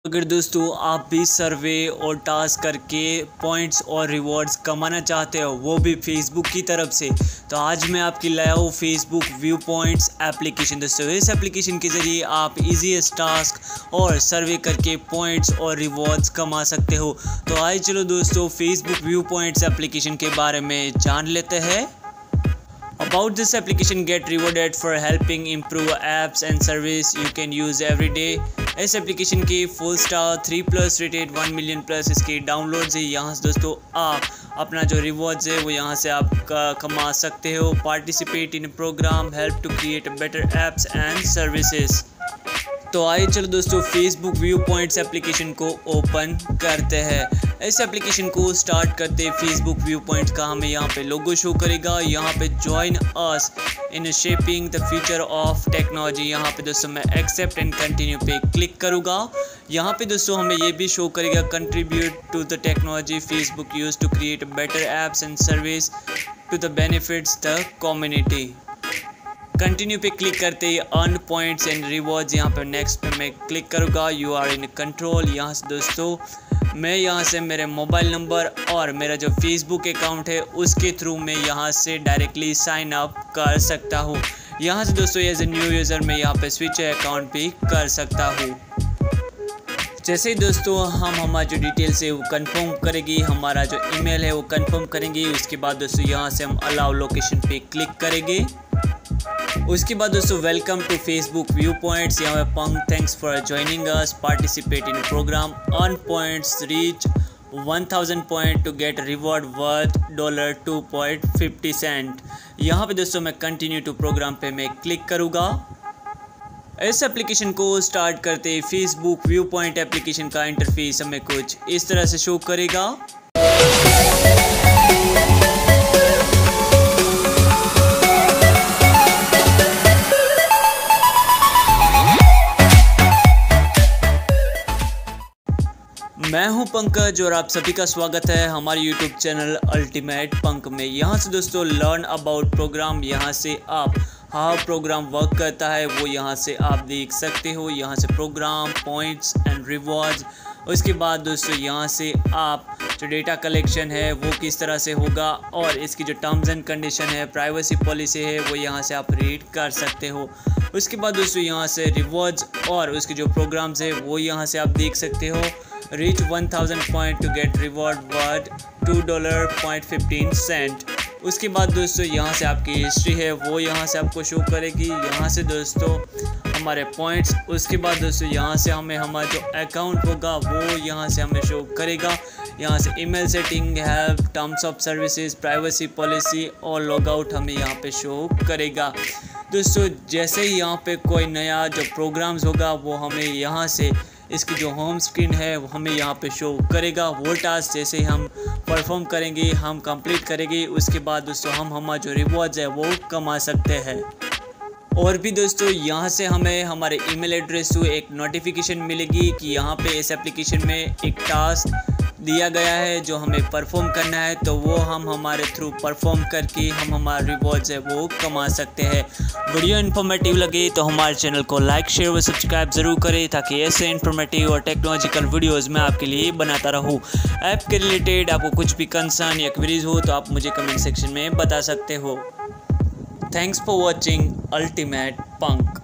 अगर दोस्तों आप भी सर्वे और टास्क करके पॉइंट्स और रिवॉर्ड्स कमाना चाहते हो, वो भी फेसबुक की तरफ से, तो आज मैं आपकी लाया हूँ फेसबुक व्यू पॉइंट्स एप्लीकेशन। दोस्तों इस एप्लीकेशन के ज़रिए आप इजीएस्ट टास्क और सर्वे करके पॉइंट्स और रिवॉर्ड्स कमा सकते हो। तो आइए चलो दोस्तों फेसबुक व्यू पॉइंट्स एप्लीकेशन के बारे में जान लेते हैं। About this application, get rewarded for helping improve apps and service you can use every day। इस एप्लीकेशन की 4 स्टार 3+ रेटेड 1 मिलियन प्लस इसकी डाउनलोड्स है। यहाँ से दोस्तों आप अपना जो रिवॉर्ड्स है वो यहाँ से आप कमा सकते हो। Participate in program help to create better apps and services. तो आइए चलो दोस्तों फेसबुक व्यू पॉइंट्स एप्लीकेशन को ओपन करते हैं। इस एप्लीकेशन को स्टार्ट करते फेसबुक व्यू पॉइंट्स का हमें यहाँ पे लोगो शो करेगा। यहाँ पे join us in shaping the future of technology. यहाँ पे दोस्तों मैं एक्सेप्ट एंड कंटिन्यू पे क्लिक करूँगा। यहाँ पे दोस्तों हमें ये भी शो करेगा contribute to the technology Facebook use to create better apps and service to the benefits the community. Continue पे क्लिक करते ही अर्न पॉइंट्स एंड रिवॉर्ड्स, यहाँ पर नेक्स्ट पे मैं क्लिक करूँगा। You are in control. यहाँ से दोस्तों मैं यहाँ से मेरे मोबाइल नंबर और मेरा जो फेसबुक अकाउंट है उसके थ्रू मैं यहाँ से डायरेक्टली साइन अप कर सकता हूँ। यहाँ से दोस्तों एज ए न्यू यूज़र मैं यहाँ पे स्विच अकाउंट भी कर सकता हूँ। जैसे ही दोस्तों हम हमारा जो डिटेल्स है वो कंफर्म करेंगे, हमारा जो ईमेल है वो कंफर्म करेंगे। उसके बाद दोस्तों यहाँ से हम अलाउ लोकेशन पे क्लिक करेंगे। उसके बाद दोस्तों welcome to Facebook Viewpoints. यहाँ पे पंग thanks for joining us, participate in program, earn points, reach 1000 point to get reward worth $2.50। यहाँ पे दोस्तों मैं कंटिन्यू टू प्रोग्राम पे मैं क्लिक करूँगा। इस एप्लीकेशन को स्टार्ट करते फेसबुक व्यू पॉइंट एप्लीकेशन का इंटरफेस हमें कुछ इस तरह से शो करेगा। मैं हूं पंकज और आप सभी का स्वागत है हमारे यूट्यूब चैनल अल्टीमेट पंक में। यहाँ से दोस्तों लर्न अबाउट प्रोग्राम, यहाँ से आप हाउ प्रोग्राम वर्क करता है वो यहाँ से आप देख सकते हो। यहाँ से प्रोग्राम, पॉइंट्स एंड रिवॉर्ड्स। उसके बाद दोस्तों यहाँ से आप जो डेटा कलेक्शन है वो किस तरह से होगा और इसकी जो टर्म्स एंड कंडीशन है, प्राइवेसी पॉलिसी है, वो यहाँ से आप रीड कर सकते हो। उसके बाद दोस्तों यहाँ से रिवॉर्ड्स और उसके जो प्रोग्राम्स है वो यहाँ से आप देख सकते हो। Reach 1000 point to get reward worth $2.15। उसके बाद दोस्तों यहाँ से आपकी हिस्ट्री है वो यहाँ से आपको शो करेगी। यहाँ से दोस्तों हमारे पॉइंट्स, उसके बाद दोस्तों यहाँ से हमें हमारा जो अकाउंट होगा वो यहाँ से हमें शो करेगा। यहाँ से email setting, help, terms of services, privacy policy और लॉग आउट हमें यहाँ पे शो करेगा। दोस्तों जैसे ही यहाँ पे कोई नया जो प्रोग्राम्स होगा वो हमें यहाँ से इसकी जो होम स्क्रीन है वो हमें यहाँ पे शो करेगा। वो टास्क जैसे हम परफॉर्म करेंगे, हम कंप्लीट करेंगे, उसके बाद दोस्तों हम हमारा जो रिवॉर्ड्स है वो कमा सकते हैं। और भी दोस्तों यहाँ से हमें हमारे ईमेल एड्रेस से एक नोटिफिकेशन मिलेगी कि यहाँ पे इस एप्लीकेशन में एक टास्क दिया गया है जो हमें परफॉर्म करना है, तो वो हम हमारे थ्रू परफॉर्म करके हम हमारे रिवॉर्ड्स है वो कमा सकते हैं। वीडियो इन्फॉर्मेटिव लगे तो हमारे चैनल को लाइक, शेयर व सब्सक्राइब ज़रूर करें ताकि ऐसे इन्फॉर्मेटिव और टेक्नोलॉजिकल वीडियोस मैं आपके लिए बनाता रहूँ। ऐप के रिलेटेड आपको कुछ भी कंसर्न या क्वेरीज हो तो आप मुझे कमेंट सेक्शन में बता सकते हो। Thanks for watching ultimate punk.